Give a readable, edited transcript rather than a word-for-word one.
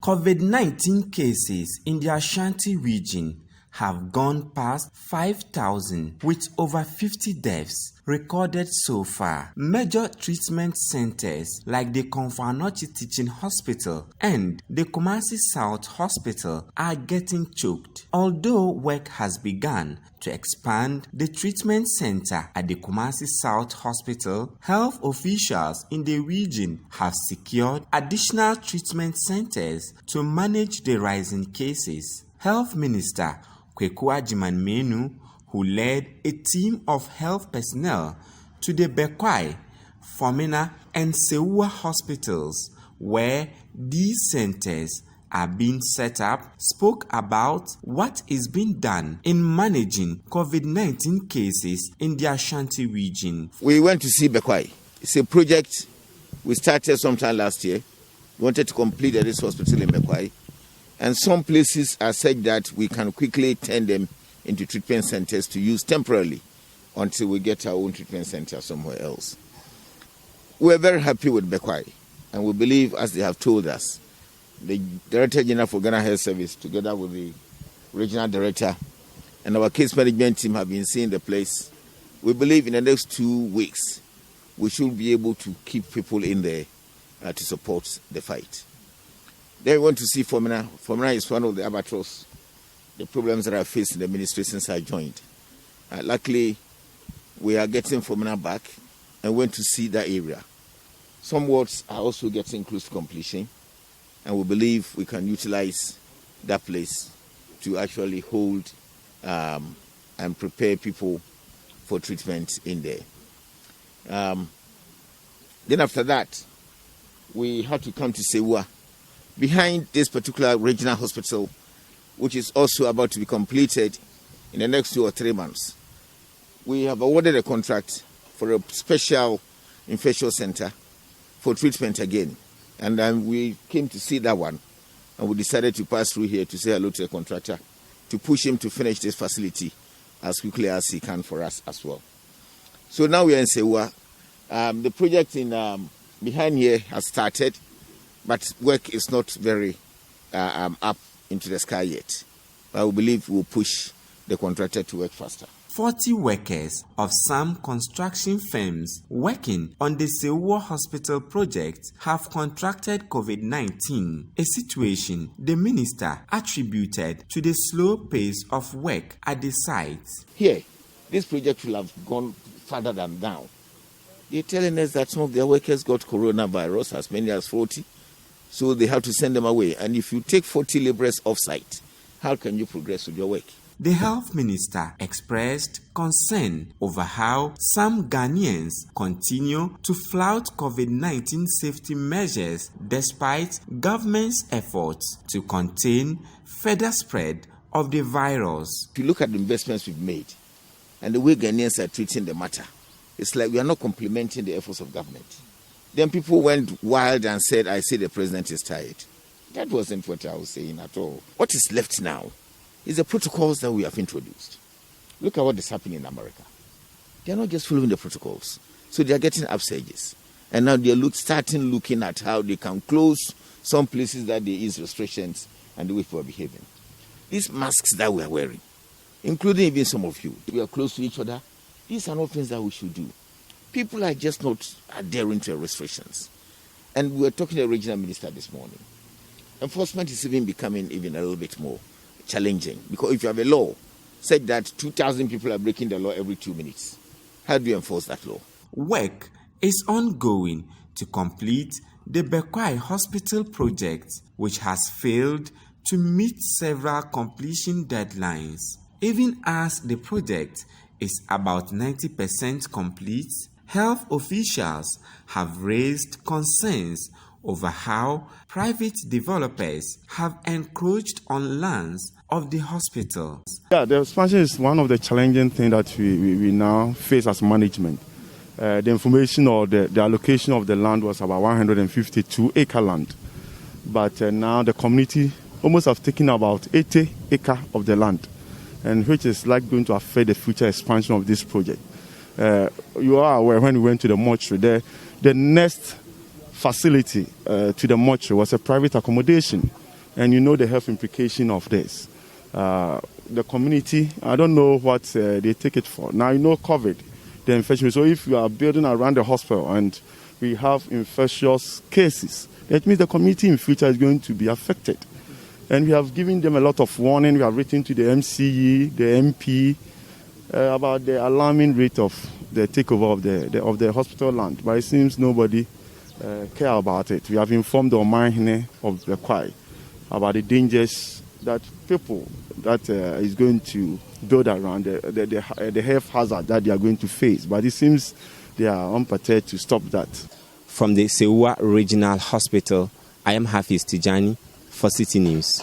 COVID-19 cases in the Ashanti region have gone past 5,000 with over 50 deaths recorded so far. Major treatment centers like the Komfo-Anokye Teaching Hospital and the Kumasi South Hospital are getting choked. Although work has begun to expand the treatment center at the Kumasi South Hospital, health officials in the region have secured additional treatment centers to manage the rising cases. Health Minister Bekwai, who led a team of health personnel to the Bekwai, Fomena and Sewua hospitals, where these centers are being set up, spoke about what is being done in managing COVID-19 cases in the Ashanti region. We went to see Bekwai. It's a project we started sometime last year. We wanted to complete this hospital in Bekwai. And some places are said that we can quickly turn them into treatment centers to use temporarily until we get our own treatment center somewhere else. We're very happy with Bekwai, and we believe, as they have told us, the Director General for Ghana Health Service, together with the Regional Director and our case management team, have been seeing the place. We believe in the next 2 weeks, we should be able to keep people in there to support the fight. Then we want to see Fomena. Fomena is one of the abattoirs, the problems that I faced in the ministry since I joined. Luckily, we are getting Fomena back and went to see that area. Some wards are also getting close to completion, and we believe we can utilize that place to actually hold and prepare people for treatment in there. Then after that, we had to come to Sewua. Behind this particular regional hospital, which is also about to be completed in the next 2 or 3 months, we have awarded a contract for a special infectious center for treatment again. And then we came to see that one, and we decided to pass through here to say hello to the contractor, to push him to finish this facility as quickly as he can for us as well. So now we are in Sewua. The project in behind here has started, but work is not very up into the sky yet. But we believe we'll push the contractor to work faster. 40 workers of some construction firms working on the Sewua Hospital project have contracted COVID-19, a situation the minister attributed to the slow pace of work at the site. Here, this project will have gone further than now. They're telling us that some of their workers got coronavirus, as many as 40. So they have to send them away. And if you take 40 laborers off-site, how can you progress with your work? The health minister expressed concern over how some Ghanaians continue to flout COVID-19 safety measures despite government's efforts to contain further spread of the virus. If you look at the investments we've made and the way Ghanaians are treating the matter, it's like we are not complementing the efforts of government. Then people went wild and said, I say the president is tired. That wasn't what I was saying at all. What is left now is the protocols that we have introduced. Look at what is happening in America. They are not just following the protocols. So they are getting upsurges. And now they are starting looking at how they can close some places that they ease restrictions and the way people are behaving. These masks that we are wearing, including even some of you, we are close to each other. These are not things that we should do. People are just not adhering to restrictions. And we were talking to the regional minister this morning. Enforcement is even becoming a little bit more challenging. Because if you have a law, said that 2,000 people are breaking the law every 2 minutes, how do you enforce that law? Work is ongoing to complete the Bekwai Hospital project, which has failed to meet several completion deadlines. Even as the project is about 90% complete, health officials have raised concerns over how private developers have encroached on lands of the hospital. Yeah, the expansion is one of the challenging things that we now face as management. The information or the allocation of the land was about 152-acre land. But now the community almost have taken about 80 acres of the land, and which is like going to affect the future expansion of this project. You are aware when we went to the mortuary there, the next facility to the mortuary was a private accommodation, and you know the health implication of this. The community, I don't know what they take it for. Now, you know COVID, the infection. So if you are building around the hospital and we have infectious cases, that means the community in future is going to be affected. And we have given them a lot of warning. We have written to the MCE, the MP, about the alarming rate of the takeover of the hospital land. But it seems nobody care about it. We have informed the Omahene of Bekwai about the dangers that people that is going to build around the health hazard that they are going to face. But it seems they are unprepared to stop that. From the Sewua Regional Hospital, I am Hafiz Tijani for Citi News.